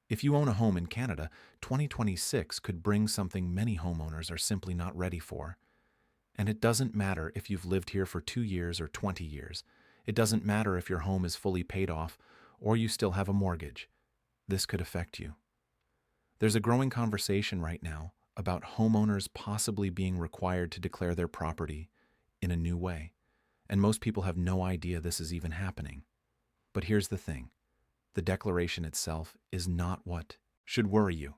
If you own a home in Canada, 2026 could bring something many homeowners are simply not ready for. And it doesn't matter if you've lived here for 2 years or 20 years. It doesn't matter if your home is fully paid off or you still have a mortgage. This could affect you. There's a growing conversation right now about homeowners possibly being required to declare their property in a new way. And most people have no idea this is even happening. But here's the thing. The declaration itself is not what should worry you.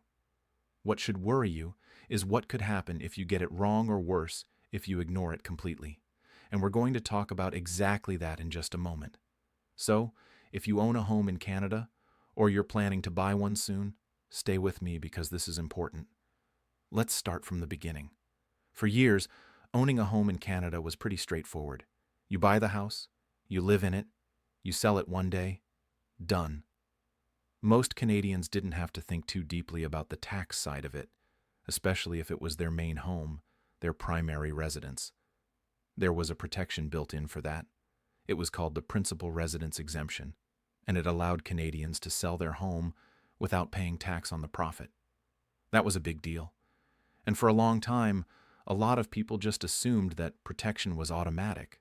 What should worry you is what could happen if you get it wrong, or worse, if you ignore it completely. And we're going to talk about exactly that in just a moment. So, if you own a home in Canada, or you're planning to buy one soon, stay with me because this is important. Let's start from the beginning. For years, owning a home in Canada was pretty straightforward. You buy the house, you live in it, you sell it one day, done. Most Canadians didn't have to think too deeply about the tax side of it, especially if it was their main home, their primary residence. There was a protection built in for that. It was called the principal residence exemption, and it allowed Canadians to sell their home without paying tax on the profit. That was a big deal. And for a long time, a lot of people just assumed that protection was automatic.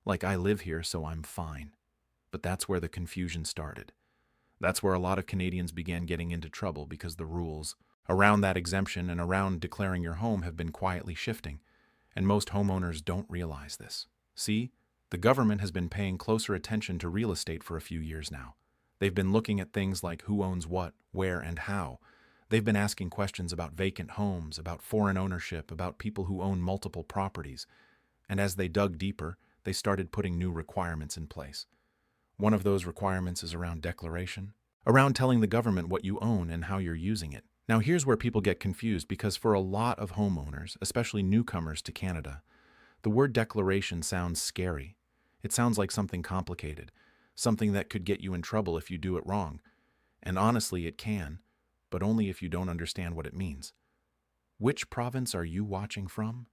Like, I live here, so I'm fine. But that's where the confusion started. That's where a lot of Canadians began getting into trouble because the rules around that exemption and around declaring your home have been quietly shifting, and most homeowners don't realize this. See, the government has been paying closer attention to real estate for a few years now. They've been looking at things like who owns what, where, and how. They've been asking questions about vacant homes, about foreign ownership, about people who own multiple properties. And as they dug deeper, they started putting new requirements in place. One of those requirements is around declaration, around telling the government what you own and how you're using it. Now, here's where people get confused, because for a lot of homeowners, especially newcomers to Canada, the word declaration sounds scary. It sounds like something complicated, something that could get you in trouble if you do it wrong. And honestly, it can, but only if you don't understand what it means. Which province are you watching from?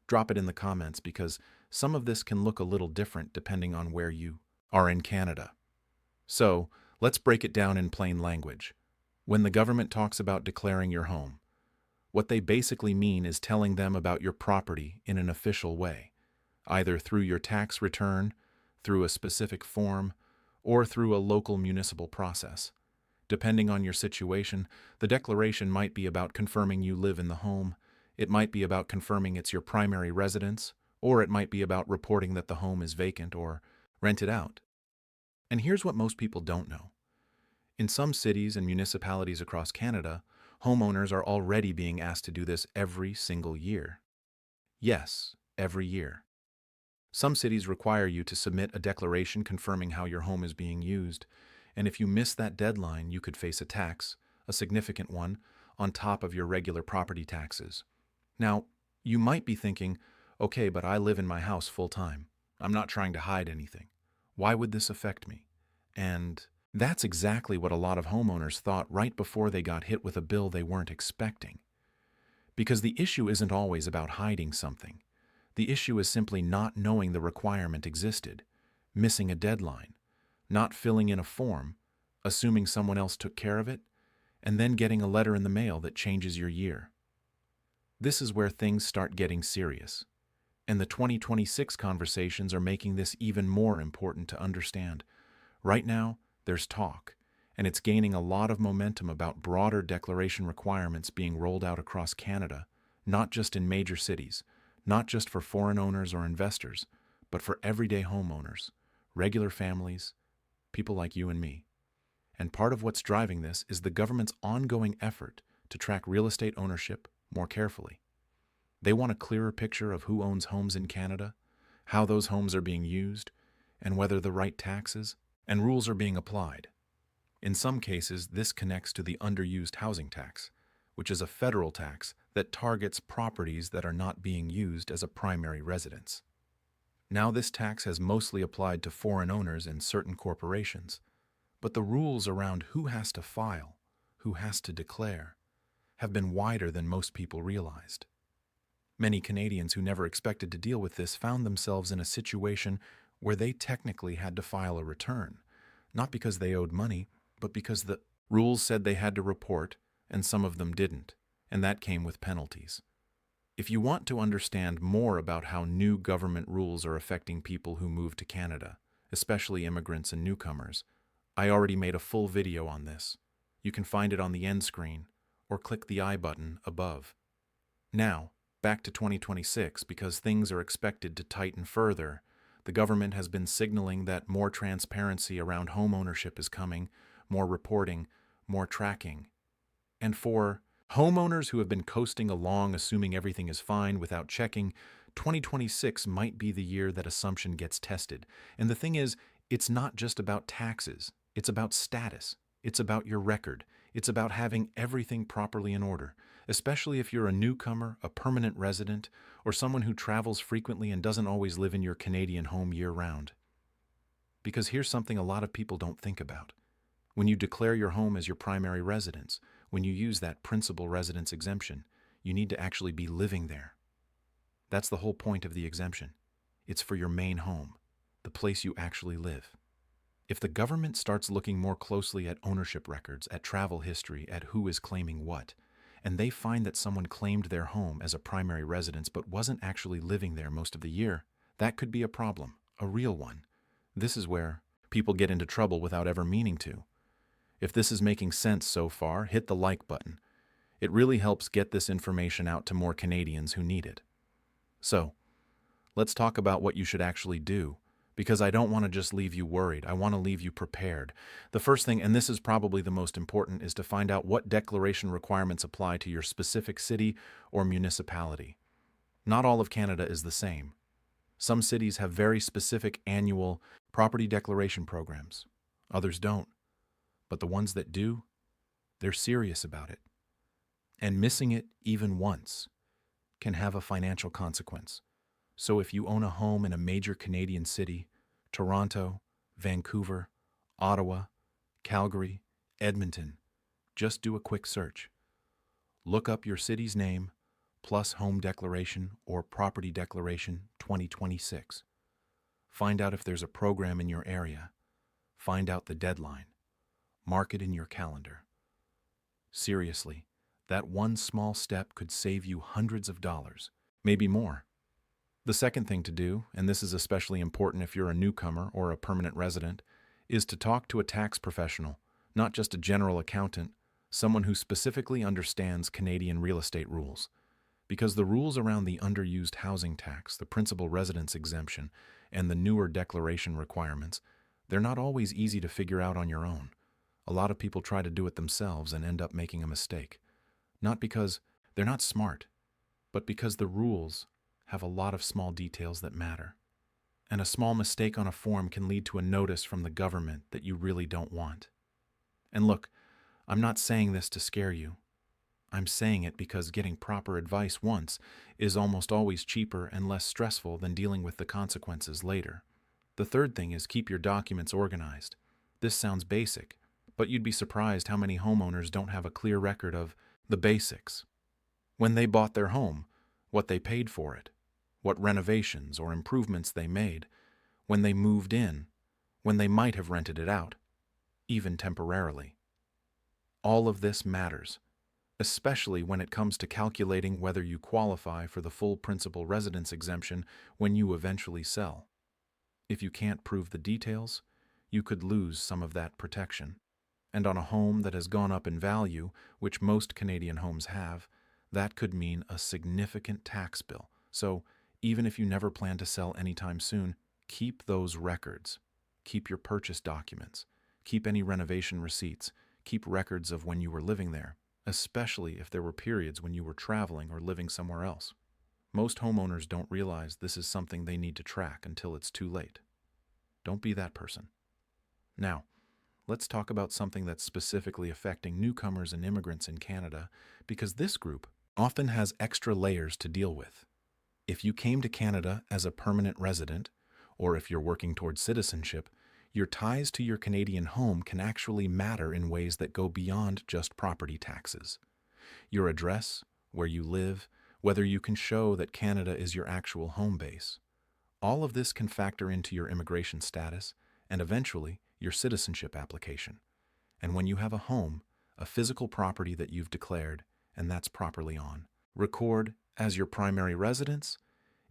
Drop it in the comments, because some of this can look a little different depending on where you are in Canada. So, let's break it down in plain language. When the government talks about declaring your home, what they basically mean is telling them about your property in an official way, either through your tax return, through a specific form, or through a local municipal process. Depending on your situation, the declaration might be about confirming you live in the home, it might be about confirming it's your primary residence, or it might be about reporting that the home is vacant or rented out. And here's what most people don't know. In some cities and municipalities across Canada, homeowners are already being asked to do this every single year. Yes, every year. Some cities require you to submit a declaration confirming how your home is being used, and if you miss that deadline, you could face a tax, a significant one, on top of your regular property taxes. Now, you might be thinking, okay, but I live in my house full time. I'm not trying to hide anything. Why would this affect me? And that's exactly what a lot of homeowners thought right before they got hit with a bill they weren't expecting. Because the issue isn't always about hiding something. The issue is simply not knowing the requirement existed, missing a deadline, not filling in a form, assuming someone else took care of it, and then getting a letter in the mail that changes your year. This is where things start getting serious. And the 2026 conversations are making this even more important to understand. Right now, there's talk, and it's gaining a lot of momentum about broader declaration requirements being rolled out across Canada, not just in major cities, not just for foreign owners or investors, but for everyday homeowners, regular families, people like you and me. And part of what's driving this is the government's ongoing effort to track real estate ownership more carefully. They want a clearer picture of who owns homes in Canada, how those homes are being used, and whether the right taxes and rules are being applied. In some cases, this connects to the underused housing tax, which is a federal tax that targets properties that are not being used as a primary residence. Now, this tax has mostly applied to foreign owners and certain corporations, but the rules around who has to file, who has to declare, have been wider than most people realized. Many Canadians who never expected to deal with this found themselves in a situation where they technically had to file a return, not because they owed money, but because the Rules said they had to report, and some of them didn't, and that came with penalties. If you want to understand more about how new government rules are affecting people who move to Canada, especially immigrants and newcomers, I already made a full video on this. You can find it on the end screen, or click the I button above. Now, back to 2026, because things are expected to tighten further. The government has been signaling that more transparency around home ownership is coming, more reporting, more tracking. And for homeowners who have been coasting along assuming everything is fine without checking, 2026 might be the year that assumption gets tested. And the thing is, it's not just about taxes. It's about status. It's about your record. It's about having everything properly in order, especially if you're a newcomer, a permanent resident, or someone who travels frequently and doesn't always live in your Canadian home year-round. Because here's something a lot of people don't think about. When you declare your home as your primary residence, when you use that principal residence exemption, you need to actually be living there. That's the whole point of the exemption. It's for your main home, the place you actually live. If the government starts looking more closely at ownership records, at travel history, at who is claiming what, and they find that someone claimed their home as a primary residence but wasn't actually living there most of the year, that could be a problem, a real one. This is where people get into trouble without ever meaning to. If this is making sense so far, hit the like button. It really helps get this information out to more Canadians who need it. So, let's talk about what you should actually do, because I don't want to just leave you worried. I want to leave you prepared. The first thing, and this is probably the most important, is to find out what declaration requirements apply to your specific city or municipality. Not all of Canada is the same. Some cities have very specific annual property declaration programs. Others don't. But the ones that do, they're serious about it. And missing it even once can have a financial consequence. So if you own a home in a major Canadian city, Toronto, Vancouver, Ottawa, Calgary, Edmonton, just do a quick search. Look up your city's name plus home declaration or property declaration 2026. Find out if there's a program in your area. Find out the deadline. Mark it in your calendar. Seriously, that one small step could save you hundreds of dollars, maybe more. The second thing to do, and this is especially important if you're a newcomer or a permanent resident, is to talk to a tax professional, not just a general accountant, someone who specifically understands Canadian real estate rules. Because the rules around the underused housing tax, the principal residence exemption, and the newer declaration requirements, they're not always easy to figure out on your own. A lot of people try to do it themselves and end up making a mistake. Not because they're not smart, but because the rules have a lot of small details that matter. And a small mistake on a form can lead to a notice from the government that you really don't want. And look, I'm not saying this to scare you. I'm saying it because getting proper advice once is almost always cheaper and less stressful than dealing with the consequences later. The third thing is keep your documents organized. This sounds basic, but you'd be surprised how many homeowners don't have a clear record of the basics. When they bought their home, what they paid for it, what renovations or improvements they made, when they moved in, when they might have rented it out, even temporarily. All of this matters, especially when it comes to calculating whether you qualify for the full principal residence exemption when you eventually sell. If you can't prove the details, you could lose some of that protection. And on a home that has gone up in value, which most Canadian homes have, that could mean a significant tax bill. So, even if you never plan to sell anytime soon, keep those records. Keep your purchase documents. Keep any renovation receipts. Keep records of when you were living there, especially if there were periods when you were traveling or living somewhere else. Most homeowners don't realize this is something they need to track until it's too late. Don't be that person. Now, let's talk about something that's specifically affecting newcomers and immigrants in Canada, because this group often has extra layers to deal with. If you came to Canada as a permanent resident, or if you're working towards citizenship, your ties to your Canadian home can actually matter in ways that go beyond just property taxes. Your address, where you live, whether you can show that Canada is your actual home base. All of this can factor into your immigration status and eventually your citizenship application. And when you have a home, a physical property that you've declared, and that's properly on record as your primary residence,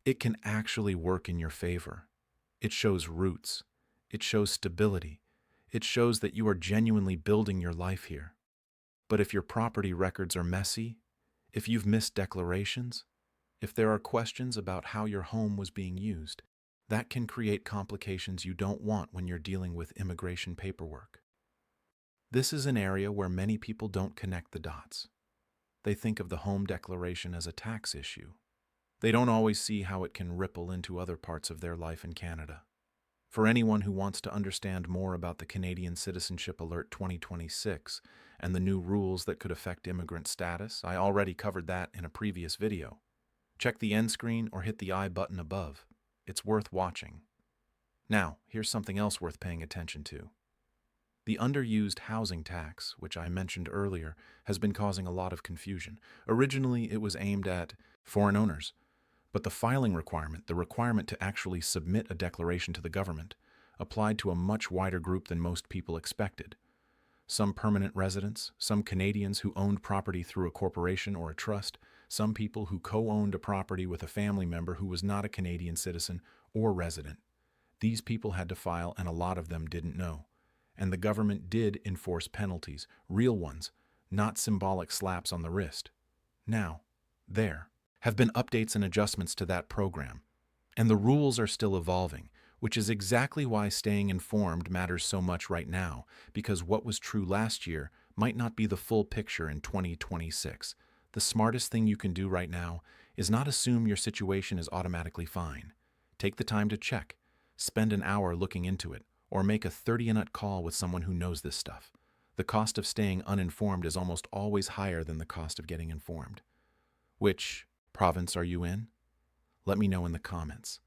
it can actually work in your favor. It shows roots. It shows stability. It shows that you are genuinely building your life here. But if your property records are messy, if you've missed declarations, if there are questions about how your home was being used, that can create complications you don't want when you're dealing with immigration paperwork. This is an area where many people don't connect the dots. They think of the home declaration as a tax issue. They don't always see how it can ripple into other parts of their life in Canada. For anyone who wants to understand more about the Canadian Citizenship Alert 2026 and the new rules that could affect immigrant status, I already covered that in a previous video. Check the end screen or hit the I button above. It's worth watching. Now, here's something else worth paying attention to. The underused housing tax, which I mentioned earlier, has been causing a lot of confusion. Originally, it was aimed at foreign owners, but the filing requirement, the requirement to actually submit a declaration to the government, applied to a much wider group than most people expected. Some permanent residents, some Canadians who owned property through a corporation or a trust, some people who co-owned a property with a family member who was not a Canadian citizen or resident. These people had to file, and a lot of them didn't know. And the government did enforce penalties, real ones, not symbolic slaps on the wrist. Now, there have been updates and adjustments to that program, and the rules are still evolving, which is exactly why staying informed matters so much right now, because what was true last year might not be the full picture in 2026. The smartest thing you can do right now is not assume your situation is automatically fine. Take the time to check, spend an hour looking into it, or make a 30-minute call with someone who knows this stuff. The cost of staying uninformed is almost always higher than the cost of getting informed. Which province are you in? Let me know in the comments.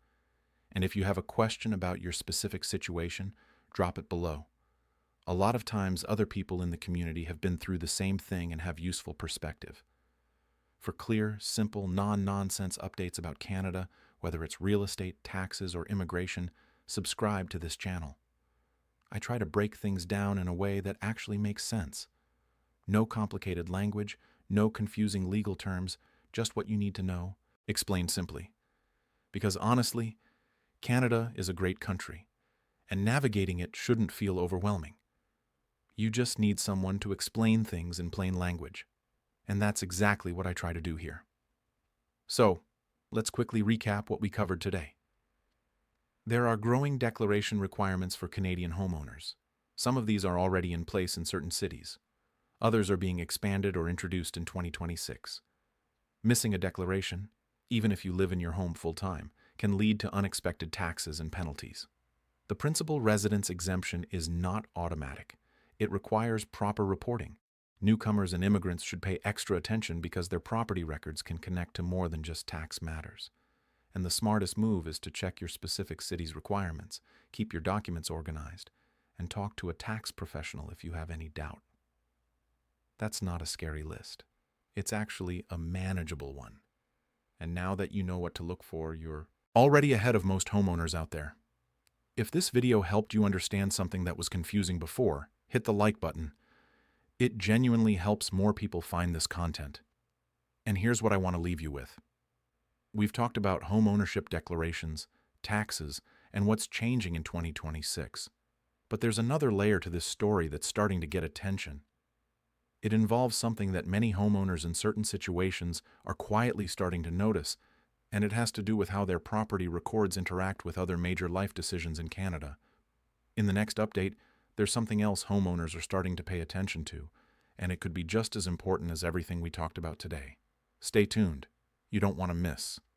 And if you have a question about your specific situation, drop it below. A lot of times, other people in the community have been through the same thing and have useful perspective. For clear, simple, non-nonsense updates about Canada, whether it's real estate, taxes, or immigration, subscribe to this channel. I try to break things down in a way that actually makes sense. No complicated language, no confusing legal terms, just what you need to know, explained simply. Because honestly, Canada is a great country, and navigating it shouldn't feel overwhelming. You just need someone to explain things in plain language, and that's exactly what I try to do here. So, let's quickly recap what we covered today. There are growing declaration requirements for Canadian homeowners. Some of these are already in place in certain cities. Others are being expanded or introduced in 2026. Missing a declaration, even if you live in your home full-time, can lead to unexpected taxes and penalties. The principal residence exemption is not automatic. It requires proper reporting. Newcomers and immigrants should pay extra attention because their property records can connect to more than just tax matters. And the smartest move is to check your specific city's requirements, keep your documents organized, and talk to a tax professional if you have any doubt. That's not a scary list. It's actually a manageable one. And now that you know what to look for, you're already ahead of most homeowners out there. If this video helped you understand something that was confusing before, hit the like button. It genuinely helps more people find this content. And here's what I want to leave you with. We've talked about home ownership declarations, taxes, and what's changing in 2026. But there's another layer to this story that's starting to get attention. It involves something that many homeowners in certain situations are quietly starting to notice, and it has to do with how their property records interact with other major life decisions in Canada. In the next update, there's something else homeowners are starting to pay attention to, and it could be just as important as everything we talked about today. Stay tuned. You don't want to miss.